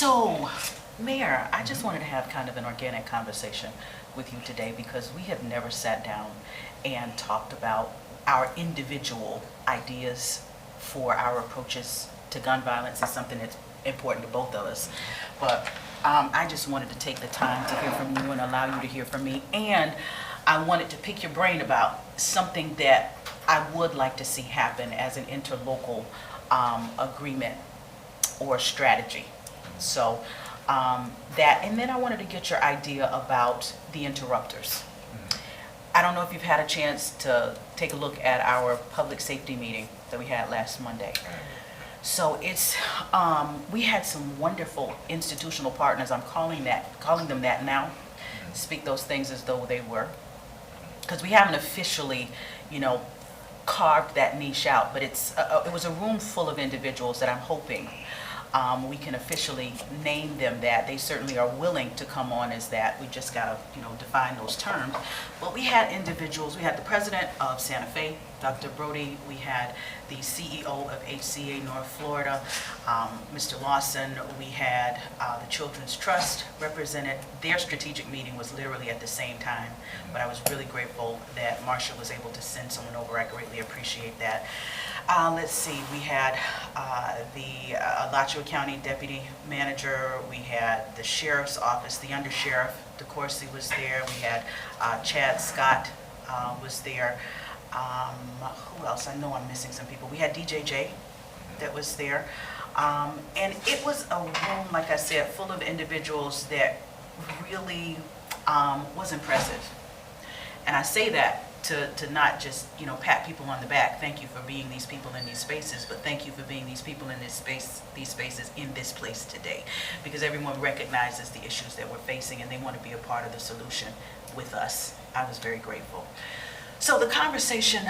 So, Mayor, I just wanted to have kind of an organic conversation with you today because we have never sat down and talked about our individual ideas for our approaches to gun violence. Is something that's important to both of us. But I just wanted to take the time to hear from you and allow you to hear from me. And I wanted to pick your brain about something that I would like to see happen as an interlocal agreement or strategy. So that, and then I wanted to get your idea about the interrupters. I don't know if you've had a chance to take a look at our public safety meeting that we had last Monday. So it's, we had some wonderful institutional partners. I'm calling them that now. Speak those things as though they were. Because we haven't officially, carved that niche out, but it was a room full of individuals that I'm hoping we can officially name them that. They certainly are willing to come on as that. We just got to, define those terms. But we had individuals. We had the president of Santa Fe, Dr. Brody. We had the CEO of HCA North Florida, Mr. Lawson. We had the Children's Trust represented. Their strategic meeting was literally at the same time, but I was really grateful that Marsha was able to send someone over. I greatly appreciate that. Let's see, we had the Alachua County Deputy Manager, we had the Sheriff's Office, the Undersheriff DeCourcy was there, we had Chad Scott was there. Who else? I know I'm missing some people. We had DJJ that was there. And it was a room, like I said, full of individuals that really was impressive. And I say that to not just, pat people on the back. Thank you for being these people in these spaces, but thank you for being these people in these spaces in this place today. Because everyone recognizes the issues that we're facing and they want to be a part of the solution with us. I was very grateful. So the conversation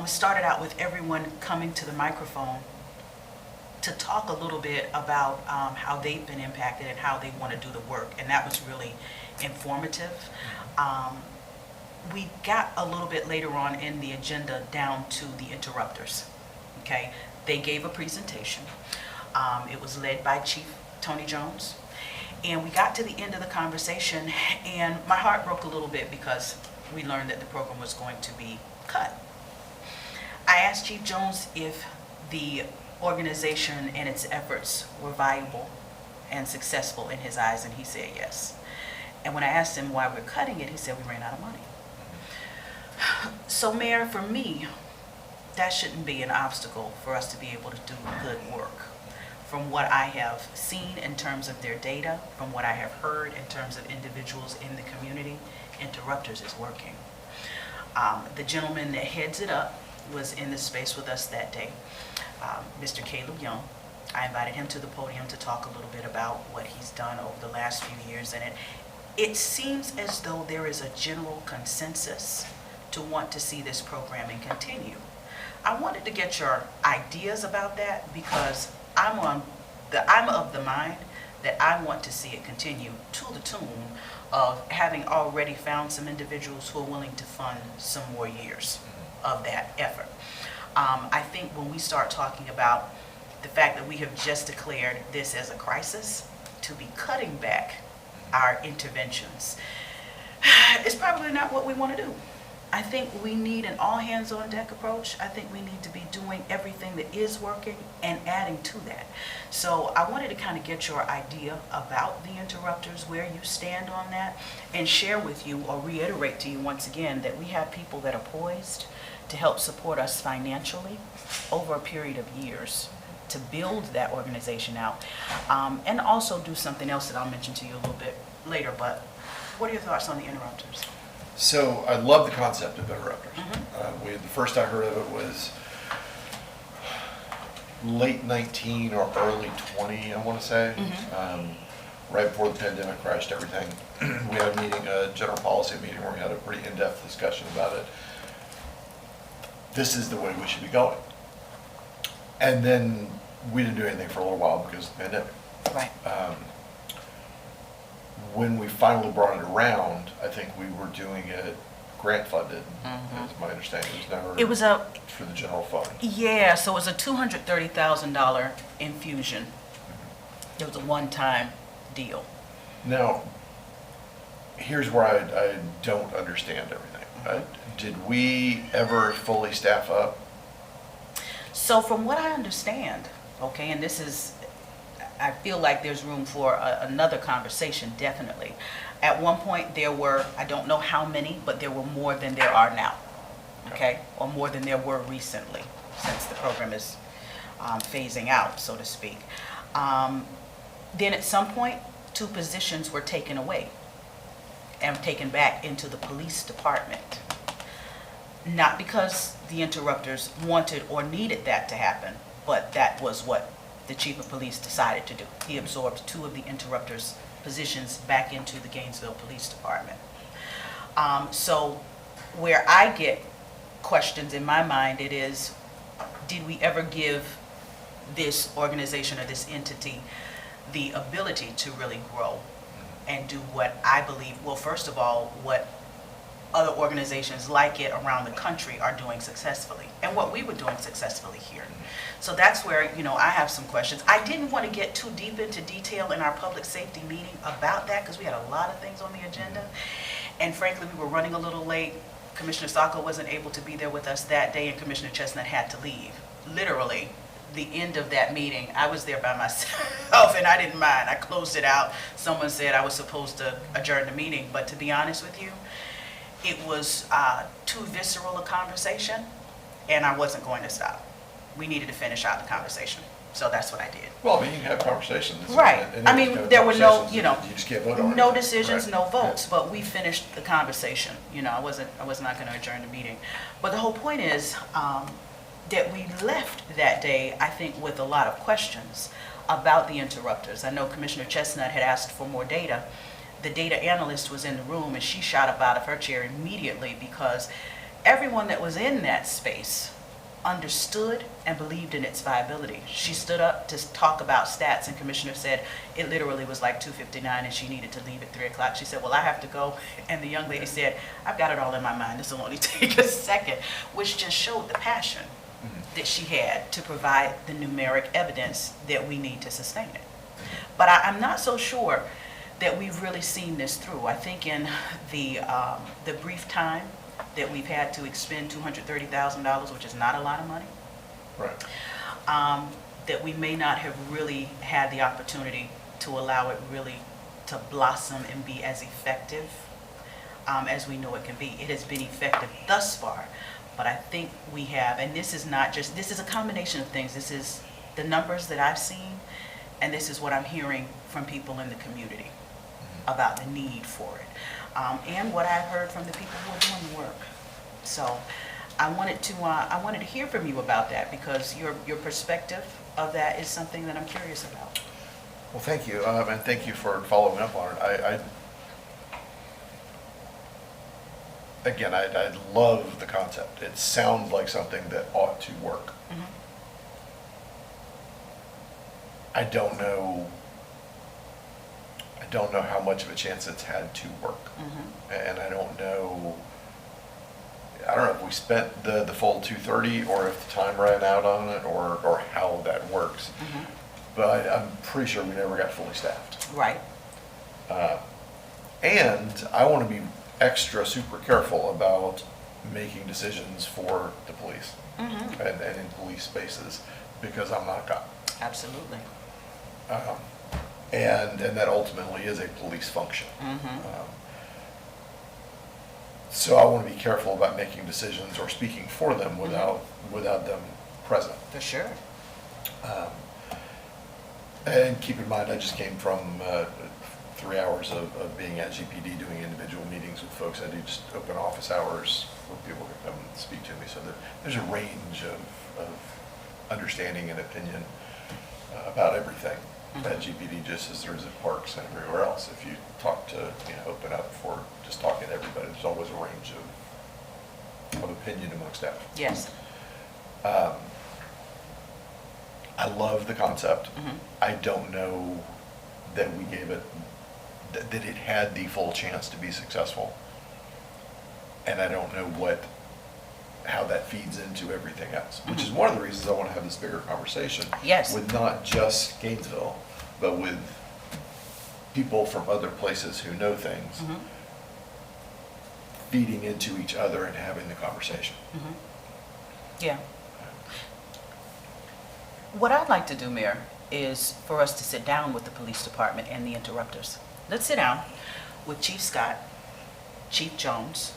started out with everyone coming to the microphone to talk a little bit about how they've been impacted and how they want to do the work. And that was really informative. We got a little bit later on in the agenda down to the interrupters. Okay, they gave a presentation. It was led by Chief Tony Jones. And we got to the end of the conversation and my heart broke a little bit because we learned that the program was going to be cut. I asked Chief Jones if the organization and its efforts were viable and successful in his eyes, and he said yes. And when I asked him why we're cutting it, he said we ran out of money. So, Mayor, for me, that shouldn't be an obstacle for us to be able to do good work. From what I have seen in terms of their data, from what I have heard in terms of individuals in the community, Interrupters is working. The gentleman that heads it up was in the space with us that day, Mr. Caleb Young. I invited him to the podium to talk a little bit about what he's done over the last few years, and it seems as though there is a general consensus to want to see this programming continue. I wanted to get your ideas about that because I'm of the mind that I want to see it continue to the tune of having already found some individuals who are willing to fund some more years of that effort. I think when we start talking about the fact that we have just declared this as a crisis, to be cutting back our interventions is probably not what we want to do. I think we need an all-hands-on-deck approach. I think we need to be doing everything that is working and adding to that. So I wanted to kind of get your idea about the interrupters, where you stand on that, and share with you or reiterate to you once again that we have people that are poised to help support us financially over a period of years to build that organization out, and also do something else that I'll mention to you a little bit later. But what are your thoughts on the interrupters? So I love the concept of interrupters. The first I heard of it was late 19 or early 20, I want to say, right before the pandemic crashed everything. We had a meeting, a general policy meeting, where we had a pretty in-depth discussion about it. This is the way we should be going. And then we didn't do anything for a little while because of the pandemic. Right. When we finally brought it around, I think we were doing it grant funded, is my understanding. It was never for the general fund. Yeah, so it was a $230,000 infusion It was a one-time deal. Now, here's where I don't understand everything. Did we ever fully staff up? So from what I understand, okay, and this is, I feel like there's room for another conversation, definitely. At one point, there were, I don't know how many, but there were more than there are now, okay? Or more than there were recently, since the program is phasing out, so to speak. Then at some point, 2 positions were taken away and taken back into the police department. Not because the interrupters wanted or needed that to happen, but that was what the chief of police decided to do. He absorbed 2 of the interrupters' positions back into the Gainesville Police Department. So where I get questions in my mind, it is, did we ever give this organization or this entity the ability to really grow and do what I believe, well, first of all, what other organizations like it around the country are doing successfully, and what we were doing successfully here. So that's where, you know, I have some questions. I didn't want to get too deep into detail in our public safety meeting about that, because we had a lot of things on the agenda, and frankly, we were running a little late. Commissioner Sacco wasn't able to be there with us that day, and Commissioner Chestnut had to leave. Literally, the end of that meeting, I was there by myself, and I didn't mind. I closed it out. Someone said I was supposed to adjourn the meeting, but to be honest with you, it was too visceral a conversation, and I wasn't going to stop. We needed to finish out the conversation, so that's what I did. Well, I mean, you can have conversations. Right. and I mean, there were no, conversations, you know, you just can't vote on it. no decisions, Right. no votes, but we finished the conversation. You know, I was not going to adjourn the meeting. But the whole point is that we left that day, I think, with a lot of questions about the interrupters. I know Commissioner Chestnut had asked for more data. The data analyst was in the room, and she shot up out of her chair immediately, because everyone that was in that space understood and believed in its viability. She stood up to talk about stats, and Commissioner said it literally was like 2:59 and she needed to leave at 3 o'clock. She said, well, I have to go. And the young lady said, I've got it all in my mind. This will only take a second, which just showed the passion that she had to provide the numeric evidence that we need to sustain it. But I'm not so sure that we've really seen this through. I think in the brief time that we've had to expend $230,000, which is not a lot of money, Right. that we may not have really had the opportunity to allow it really to blossom and be as effective as we know it can be. It has been effective thus far, but I think we have, and this is not just, this is a combination of things. This is the numbers that I've seen, and this is what I'm hearing from people in the community about the need for it, and what I've heard from the people who are doing the work. So I wanted to hear from you about that, because your perspective of that is something that I'm curious about. Well, thank you, and thank you for following up on it. I love the concept. It sounds like something that ought to work. Mhm. I don't know how much of a chance it's had to work. Mhm. And I don't know if we spent the full 230, or if the time ran out on it, or how that works. Mhm. But I'm pretty sure we never got fully staffed. Right. And I want to be extra super careful about making decisions for the police Mhm. and in police spaces, because I'm not a cop. Absolutely. And that ultimately is a police function. Mhm. So I want to be careful about making decisions or speaking for them without them present. For sure. And keep in mind, I just came from 3 hours of being at GPD doing individual meetings with folks. I do just open office hours where people can come and speak to me. So there's a range of understanding and opinion about everything at GPD, just as there is at parks and everywhere else. If you talk to, open up for just talking to everybody, there's always a range of opinion among staff. Yes. I love the concept. Mhm. I don't know that we gave it, that it had the full chance to be successful. And I don't know how that feeds into everything else, which is one of the reasons I want to have this bigger conversation. Yes. With not just Gainesville, but with people from other places who know things, Mhm. feeding into each other and having the conversation. Mhm. Yeah. What I'd like to do, Mayor, is for us to sit down with the police department and the interrupters. Let's sit down with Chief Scott, Chief Jones,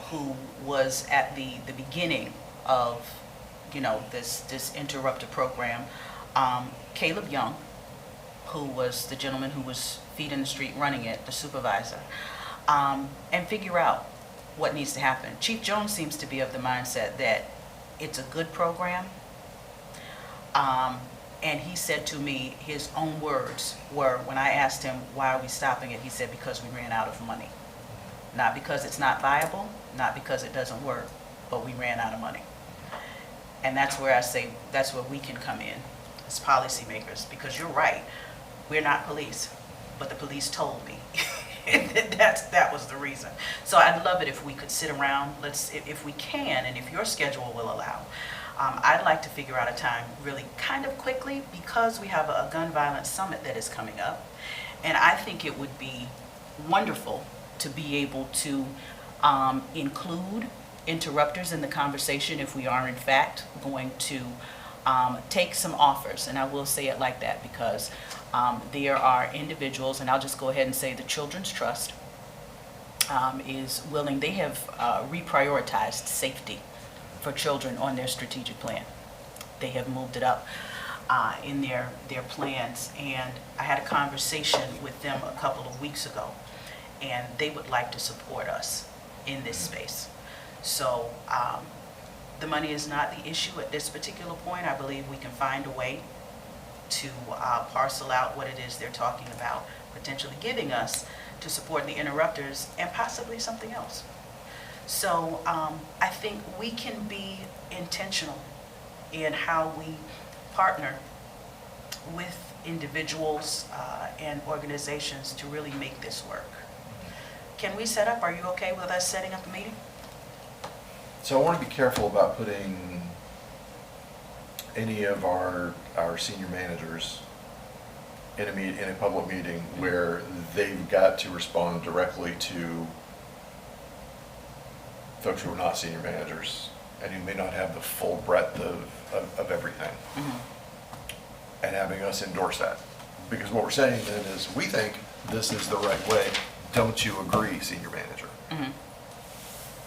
who was at the beginning of, this interrupter program, Caleb Young, who was the gentleman who was feet in the street running it, the supervisor, and figure out what needs to happen. Chief Jones seems to be of the mindset that it's a good program. And he said to me, his own words were, when I asked him, why are we stopping it? He said, because we ran out of money. Not because it's not viable, not because it doesn't work, but we ran out of money. And that's where I say, that's where we can come in as policymakers, because you're right, we're not police, but the police told me. That was the reason. So I'd love it if we could sit around, if we can, and if your schedule will allow, I'd like to figure out a time really kind of quickly, because we have a gun violence summit that is coming up. And I think it would be wonderful to be able to include interrupters in the conversation if we are in fact going to take some offers. And I will say it like that because there are individuals, and I'll just go ahead and say the Children's Trust is willing, they have reprioritized safety for children on their strategic plan. They have moved it up in their plans, and I had a conversation with them a couple of weeks ago, and they would like to support us in this space. So the money is not the issue at this particular point. I believe we can find a way to parcel out what it is they're talking about, potentially giving us to support the interrupters and possibly something else. So I think we can be intentional in how we partner with individuals and organizations to really make this work. Can we set up, are you okay with us setting up a meeting? So I want to be careful about putting any of our senior managers in a public meeting where they've got to respond directly to folks who are not senior managers and who may not have the full breadth of everything. Mm-hmm. And having us endorse that. Because what we're saying then is, we think this is the right way. Don't you agree, senior manager? Mm-hmm.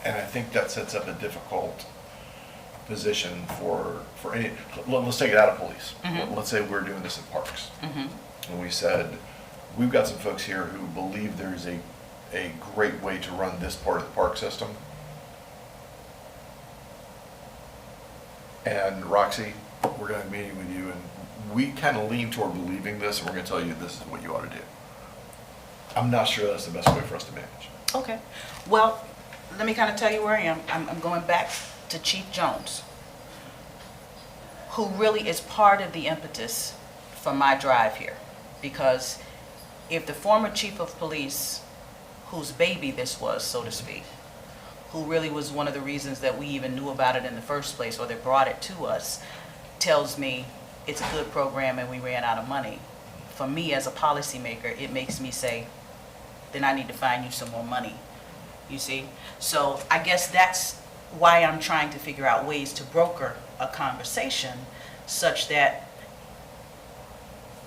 And I think that sets up a difficult position for any, let's take it out of police. Mm-hmm. Let's say we're doing this in parks. Mm-hmm. And we said, we've got some folks here who believe there's a great way to run this part of the park system. And Roxy, we're going to be meeting with you, and we kind of lean toward believing this, and we're going to tell you this is what you ought to do. I'm not sure that's the best way for us to manage. Okay. Well, let me kind of tell you where I am. I'm going back to Chief Jones, who really is part of the impetus for my drive here. Because if the former chief of police, whose baby this was, so to speak, who really was one of the reasons that we even knew about it in the first place, or they brought it to us, tells me it's a good program and we ran out of money. For me as a policymaker, it makes me say, then I need to find you some more money, you see? So I guess that's why I'm trying to figure out ways to broker a conversation such that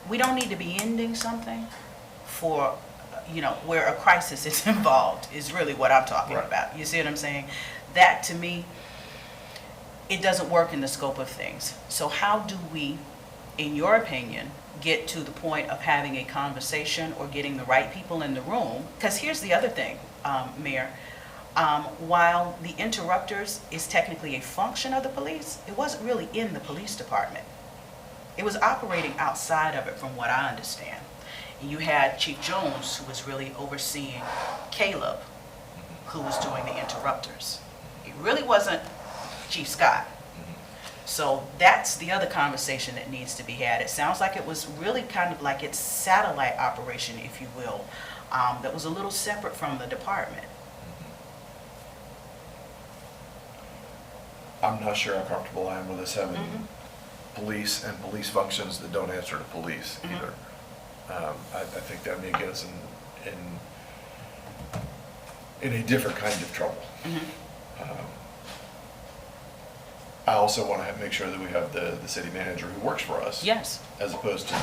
we don't need to be ending something for, where a crisis is involved, is really what I'm talking Right. about. You see what I'm saying? That, to me, it doesn't work in the scope of things. So how do we, in your opinion, get to the point of having a conversation or getting the right people in the room? Because here's the other thing, Mayor. While the interrupters is technically a function of the police, it wasn't really in the police department. It was operating outside of it, from what I understand. You had Chief Jones, who was really overseeing Caleb, who was doing the interrupters. It really wasn't Chief Scott. So that's the other conversation that needs to be had. It sounds like it was really kind of like its satellite operation, if you will, that was a little separate from the department. I'm not sure how comfortable I am with us having police and police functions that don't answer to police Mhm. either. I think that may get us in a different kind of trouble. Mhm. I also want to make sure that we have the city manager who works for us. Yes. As opposed to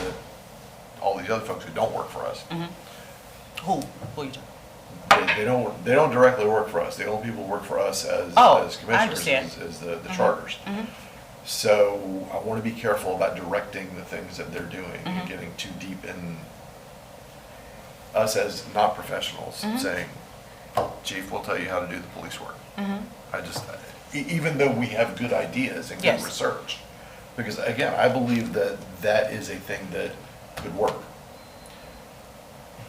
all these other folks who don't work for us. Mhm. Who are you talking? They don't directly work for us. The only people who work for us as Oh, I commissioners understand. is the Mhm. charters. Mhm. So I want to be careful about directing the things that they're doing and Mhm. getting too deep in us as not professionals, Mhm. saying, Chief, we'll tell you how to do the police work. Mhm. Even though we have good ideas and good Yes. research, because again, I believe that that is a thing that could work.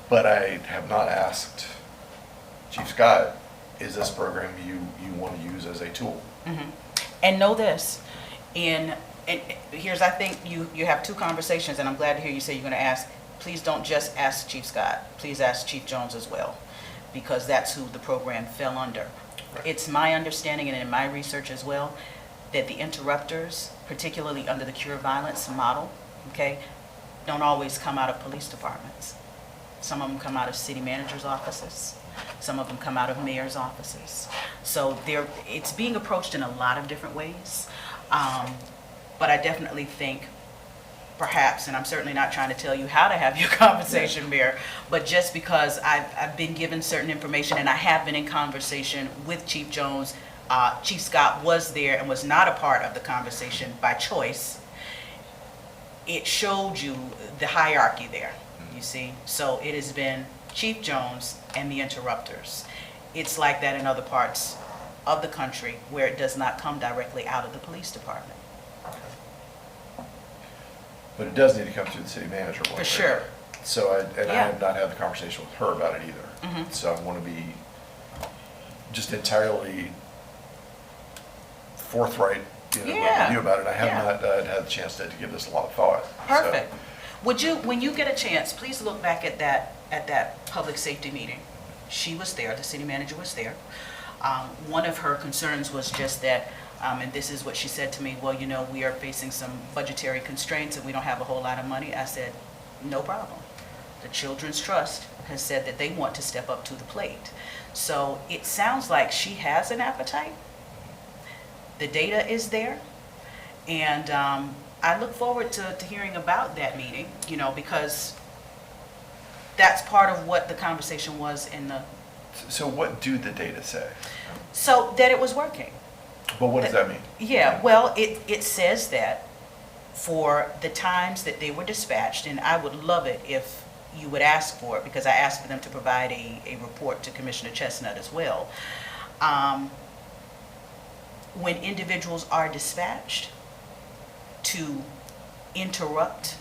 But I have not asked Chief Scott, is this program you want to use as a tool? Mhm. And know this, and here's, I think you have two conversations, and I'm glad to hear you say you're going to ask. Please don't just ask Chief Scott. Please ask Chief Jones as well, because that's who the program fell under. Right. It's my understanding, and in my research as well, that the interrupters, particularly under the cure violence model, okay, don't always come out of police departments. Some of them come out of city managers' offices. Some of them come out of mayor's offices. So it's being approached in a lot of different ways. But I definitely think perhaps, and I'm certainly not trying to tell you how to have your conversation, Mayor, but just because I've been given certain information and I have been in conversation with Chief Jones, Chief Scott was there and was not a part of the conversation by choice. It showed you the hierarchy there, you see? So it has been Chief Jones and the interrupters. It's like that in other parts of the country where it does not come directly out of the police department. But it does need to come through the city manager. For sure. So I Yeah. have not had the conversation with her about it either. Mhm. So I want to be just entirely forthright, Yeah. with you about it. I have Yeah. not had the chance to give this a lot of thought. So- Perfect. Would you, when you get a chance, please look back at that public safety meeting. She was there, the city manager was there. One of her concerns was just that, and this is what she said to me, well, we are facing some budgetary constraints and we don't have a whole lot of money. I said, no problem. The Children's Trust has said that they want to step up to the plate. So it sounds like she has an appetite. The data is there. And I look forward to hearing about that meeting, because that's part of what the conversation was in the, So what do the data say? so that it was working. But what does that mean? Yeah, well, it says that for the times that they were dispatched, and I would love it if you would ask for it, because I asked for them to provide a report to Commissioner Chestnut as well. When individuals are dispatched to interrupt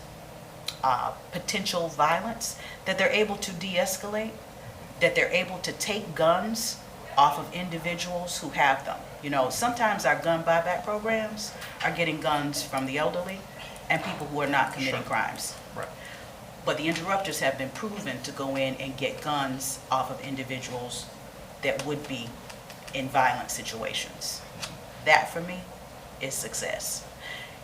potential violence, that they're able to de-escalate, that they're able to take guns off of individuals who have them. Sometimes our gun buyback programs are getting guns from the elderly and people who are not committing Sure. crimes. Right. But the interrupters have been proven to go in and get guns off of individuals that would be in violent situations. That, for me, is success.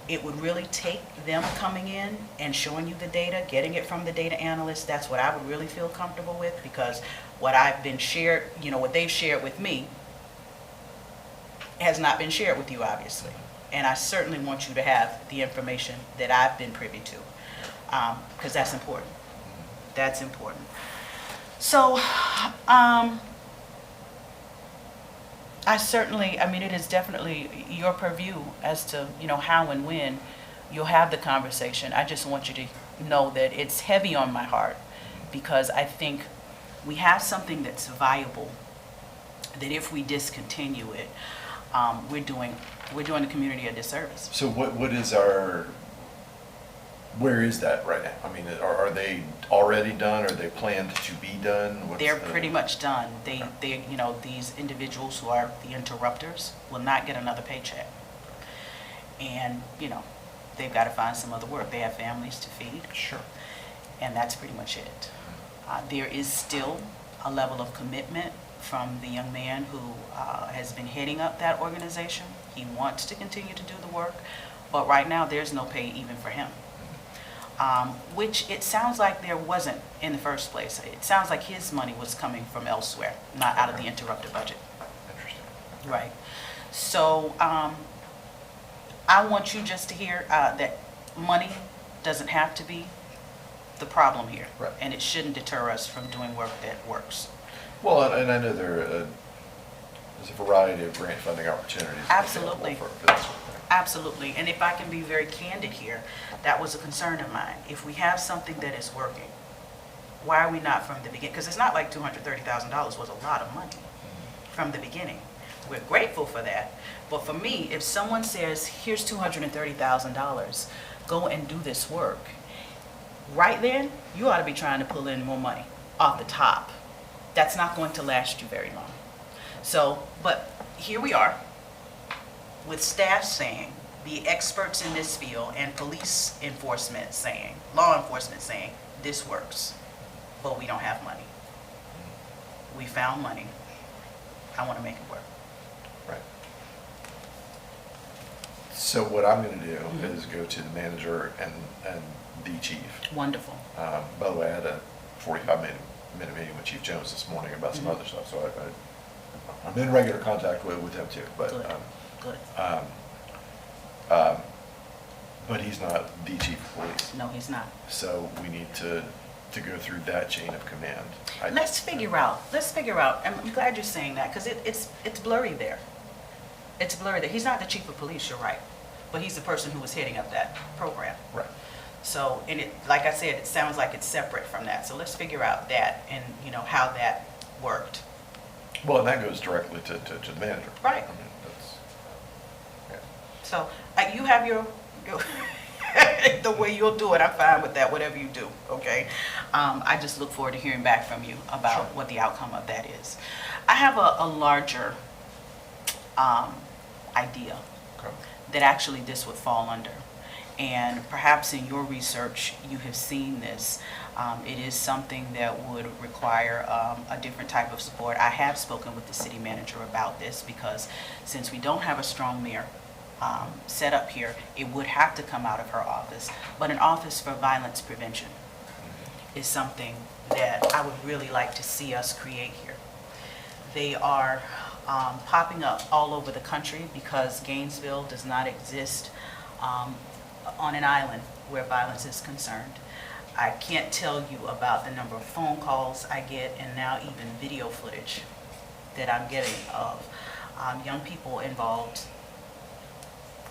It would really take them coming in and showing you the data, getting it from the data analyst. That's what I would really feel comfortable with, because what I've been shared, what they've shared with me has not been shared with you, obviously. And I certainly want you to have the information that I've been privy to, because that's important. That's important. So, it is definitely your purview as to, how and when you'll have the conversation. I just want you to know that it's heavy on my heart, because I think we have something that's viable, that if we discontinue it, we're doing the community a disservice. So where is that right now? Are they already done? Are they planned to be done? They're pretty much done. These individuals who are the interrupters will not get another paycheck. And, they've got to find some other work. They have families to feed. Sure. And that's pretty much it. There is still a level of commitment from the young man who has been heading up that organization. He wants to continue to do the work, But right now, there's no pay even for him. Which it sounds like there wasn't in the first place. It sounds like his money was coming from elsewhere, not out of the interrupted budget. Interesting. Right. So I want you just to hear that money doesn't have to be the problem here. Right. And it shouldn't deter us from doing work that works. Well, and I know there's a variety of grant funding opportunities. Absolutely. available for this sort of thing. Absolutely. And if I can be very candid here, that was a concern of mine. If we have something that is working, why are we not from the beginning? Because it's not like $230,000 was a lot of money from the beginning. We're grateful for that. But for me, if someone says, here's $230,000, go and do this work, right then, you ought to be trying to pull in more money off the top. That's not going to last you very long. So, but here we are with staff saying, the experts in this field and police enforcement saying, law enforcement saying, this works, but we don't have money. We found money. I want to make it work. Right. So what I'm going to do Mhm. is go to the manager and the chief. Wonderful. By the way, I had a 45-minute meeting with Chief Jones this morning about some Mhm. other stuff, so I'm in regular contact with him too. But Good. Good. but he's not the chief of police, No, he's not. so we need to go through that chain of command. Let's figure out, I'm glad you're saying that, because it's blurry there. It's blurry there. He's not the chief of police, you're right, but he's the person who was heading up that program. Right. So, and it, like I said, it sounds like it's separate from that. So let's figure out that and, how that worked. Well, and that goes directly to the manager. Right. I mean, that's, yeah. So you have your the way you'll do it, I'm fine with that, whatever you do, okay? I just look forward to hearing back from you about Sure. what the outcome of that is. I have a larger idea Okay. that actually this would fall under. And perhaps in your research, you have seen this. It is something that would require a different type of support. I have spoken with the city manager about this because since we don't have a strong mayor set up here, it would have to come out of her office. But an office for violence prevention is something that I would really like to see us create here. They are popping up all over the country because Gainesville does not exist on an island where violence is concerned. I can't tell you about the number of phone calls I get and now even video footage that I'm getting of young people involved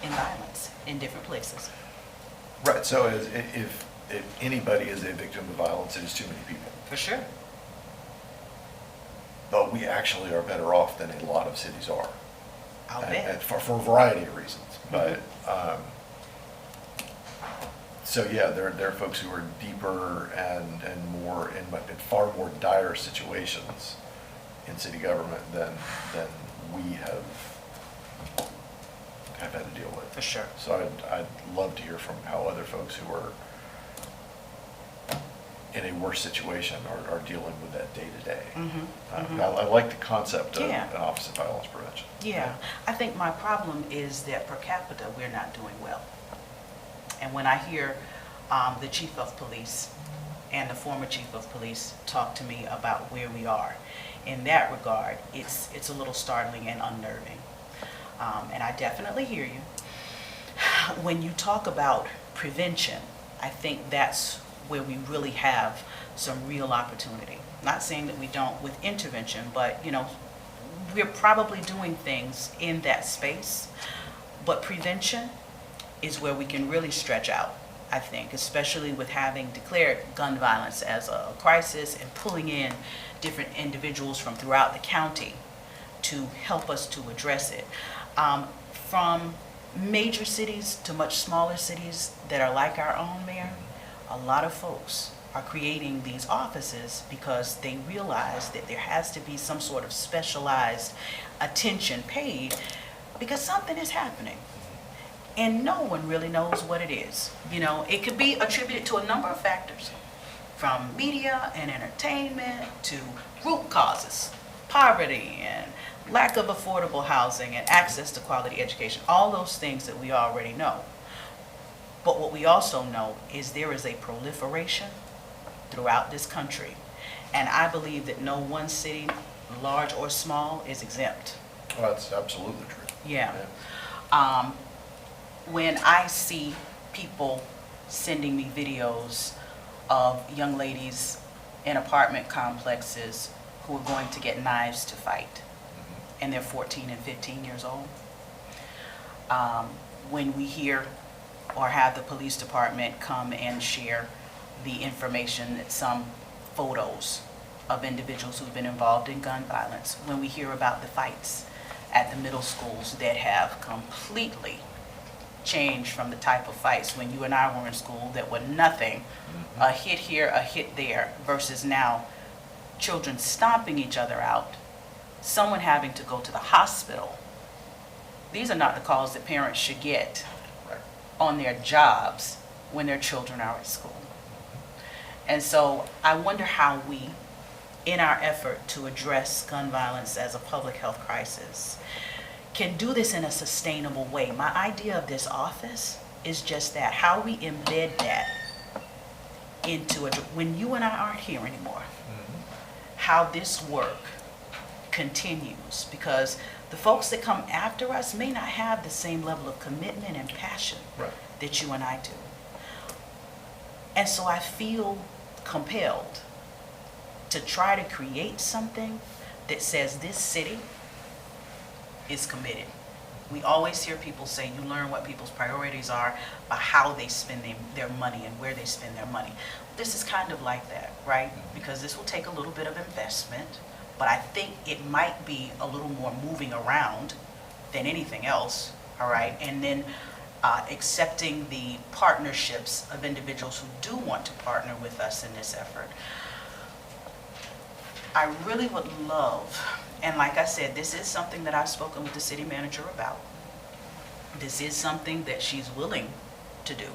in violence in different places. Right, so if anybody is a victim of violence, it is too many people. For sure. But we actually are better off than a lot of cities are. I'll And bet. for a variety of reasons. But, so yeah, there are folks who are deeper and more, in far more dire situations in city government than we have had to deal with. For sure. So I'd love to hear from how other folks who are in a worse situation are dealing with that day to day. I like the concept of Yeah. an Office of Violence Prevention. Yeah, I think my problem is that per capita, we're not doing well. And when I hear the chief of police and the former chief of police talk to me about where we are, in that regard, it's a little startling and unnerving. And I definitely hear you. When you talk about prevention, I think that's where we really have some real opportunity. Not saying that we don't with intervention, but we're probably doing things in that space. But prevention is where we can really stretch out, I think, especially with having declared gun violence as a crisis and pulling in different individuals from throughout the county to help us to address it. From major cities to much smaller cities that are like our own, Mayor, a lot of folks are creating these offices because they realize that there has to be some sort of specialized attention paid because something is happening. And no one really knows what it is. It could be attributed to a number of factors, from media and entertainment to root causes, poverty and lack of affordable housing and access to quality education, all those things that we already know. But what we also know is there is a proliferation throughout this country. And I believe that no one city, large or small, is exempt. Well, that's absolutely true. Yeah. When I see people sending me videos of young ladies in apartment complexes who are going to get knives to fight, and they're 14 and 15 years old. When we hear or have the police department come and share the information that some photos of individuals who've been involved in gun violence, when we hear about the fights at the middle schools that have completely changed from the type of fights when you and I were in school that were nothing, a hit here, a hit there, versus now children stomping each other out, someone having to go to the hospital. These are not the calls that parents should get Right. on their jobs when their children are at school. And so I wonder how we, in our effort to address gun violence as a public health crisis, can do this in a sustainable way. My idea of this office is just that, how we embed that into when you and I aren't here anymore, how this work continues, because the folks that come after us may not have the same level of commitment and passion Right. that you and I do. And so I feel compelled to try to create something that says this city is committed. We always hear people say you learn what people's priorities are by how they spend their money and where they spend their money. This is kind of like that, right? Because this will take a little bit of investment, but I think it might be a little more moving around than anything else, all right? And then accepting the partnerships of individuals who do want to partner with us in this effort. I really would love, and like I said, this is something that I've spoken with the city manager about. This is something that she's willing to do.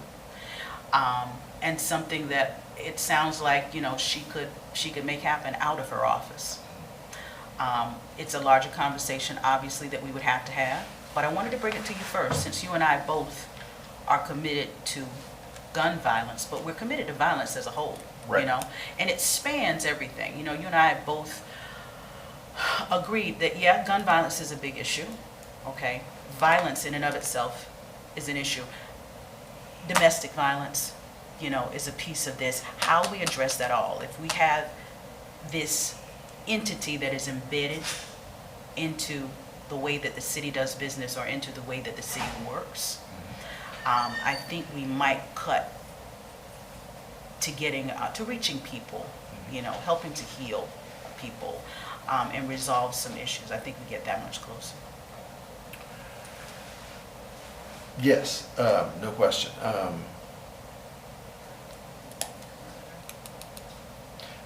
And something that it sounds like, you know, she could make happen out of her office. It's a larger conversation, obviously, that we would have to have, but I wanted to bring it to you first, since you and I both are committed to gun violence, but we're committed to violence as a whole. Right. You know, and it spans everything. You know, you and I both agreed that, yeah, gun violence is a big issue, okay? Violence in and of itself is an issue. Domestic violence, you know, is a piece of this. How we address that all. If we have this entity that is embedded into the way that the city does business or into the way that the city works, I think we might cut to getting to reaching people, you know, helping to heal people and resolve some issues. I think we get that much closer. Yes, no question.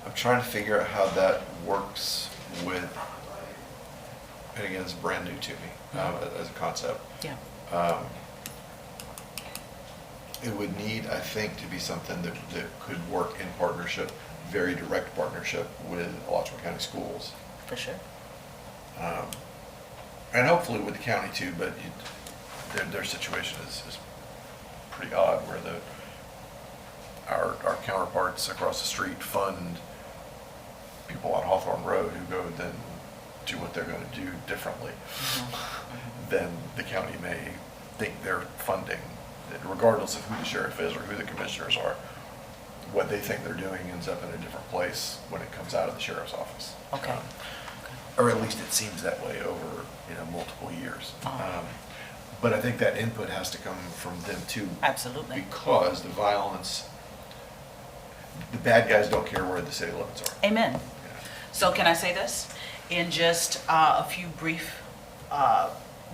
I'm trying to figure out how that works with, and again, it's brand new to me as a concept. Yeah. It would need, I think, to be something that could work in partnership, very direct partnership with Alachua County Schools. For sure. And hopefully with the county too, but their situation is pretty odd, where our counterparts across the street fund people on Hawthorne Road who go then do what they're going to do differently than the county may think they're funding. Regardless of who the sheriff is or who the commissioners are, what they think they're doing ends up in a different place when it comes out of the sheriff's office. Okay. Or at least it seems that way over, you know, multiple years. But I think that input has to come from them too. Absolutely. Because the violence, the bad guys don't care where the city limits are. Amen. Yeah. So can I say this? In just a few brief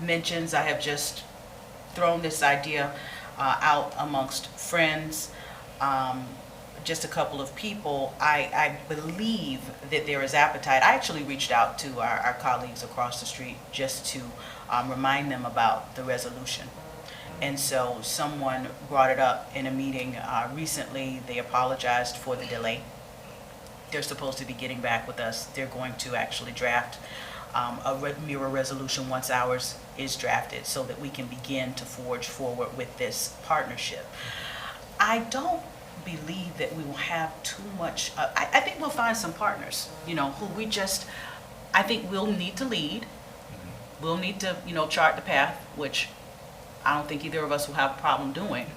mentions, I have just thrown this idea out amongst friends, just a couple of people. I believe that there is appetite. I actually reached out to our colleagues across the street just to remind them about the resolution. And so someone brought it up in a meeting recently. They apologized for the delay. They're supposed to be getting back with us. They're going to actually draft mirror resolution once ours is drafted so that we can begin to forge forward with this partnership. I don't believe that we will have too much, I think we'll find some partners, who I think we'll need to lead. We'll need to, chart the path, which I don't think either of us will have a problem doing.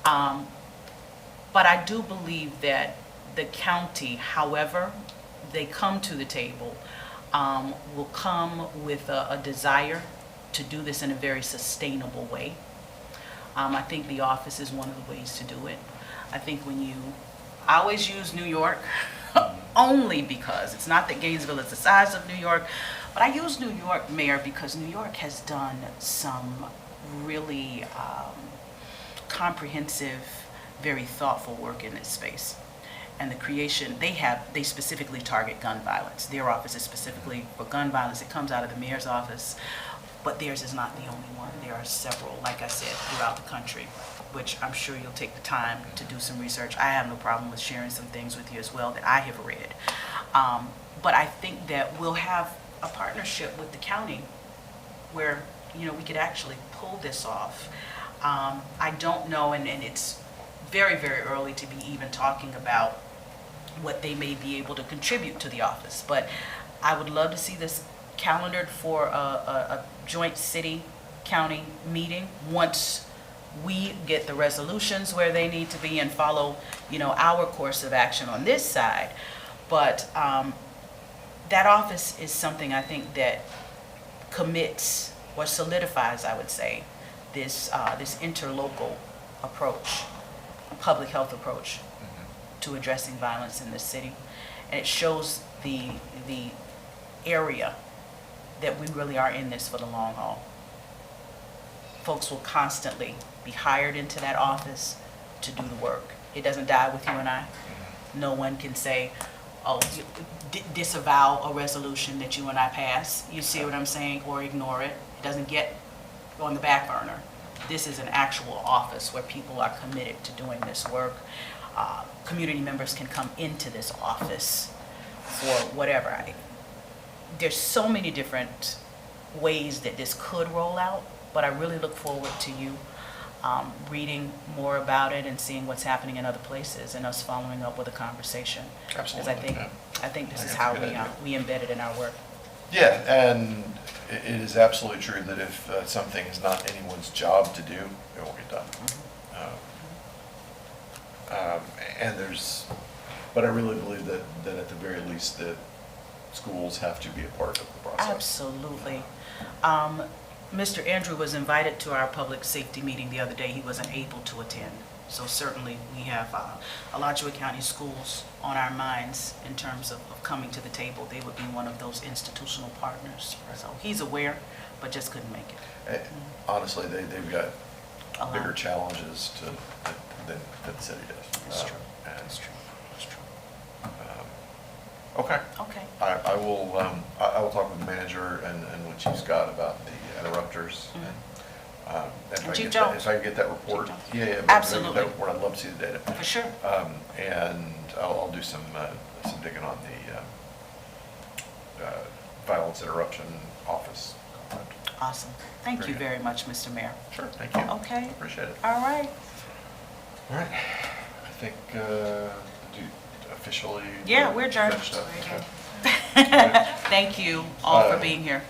But I do believe that the county, however they come to the table, will come with a desire to do this in a very sustainable way. I think the office is one of the ways to do it. I think I always use New York only because it's not that Gainesville is the size of New York, but I use New York, Mayor, because New York has done some really comprehensive, very thoughtful work in this space. And the creation, they specifically target gun violence. Their office is specifically for gun violence. It comes out of the mayor's office, but theirs is not the only one. There are several, like I said, throughout the country, which I'm sure you'll take the time to do some research. I have no problem with sharing some things with you as well that I have read. But I think that we'll have a partnership with the county where, we could actually pull this off. I don't know, and it's very, very early to be even talking about what they may be able to contribute to the office, but I would love to see this calendared for a joint city-county meeting once we get the resolutions where they need to be and follow, our course of action on this side. But that office is something I think that commits or solidifies, I would say, this interlocal approach, public health approach to addressing violence in this city. And it shows the area that we really are in this for the long haul. Folks will constantly be hired into that office to do the work. It doesn't die with you and I. No one can say, oh, disavow a resolution that you and I pass. You see what I'm saying? Or ignore it. It doesn't get on the back burner. This is an actual office where people are committed to doing this work. Community members can come into this office for whatever. There's so many different ways that this could roll out, but I really look forward to you reading more about it and seeing what's happening in other places and us following up with a conversation. Absolutely. Because I think this is how we embed it in our work. Yeah, and it is absolutely true that if something is not anyone's job to do, it won't get done. But I really believe that at the very least that schools have to be a part of the process. Absolutely. Mr. Andrew was invited to our public safety meeting the other day. He wasn't able to attend. So certainly we have Alachua County schools on our minds in terms of coming to the table. They would be one of those institutional partners. So he's aware, but just couldn't make it. Honestly, they've got bigger lot. challenges than the city does. It's true. It's true. It's true. Okay. Okay. I will talk with the manager and what Chief Scott about the interrupters. And Chief Jones. If I can get that report. Yeah, Absolutely. That report, I'd love to see the data. For sure. And I'll do some digging on the violence interruption office. Awesome. Thank you very much, Mr. Mayor. Sure, thank you. Okay. Appreciate it. All right. All right. I think, officially. Yeah, we're adjourned. finished up. Okay. Thank you all for being here.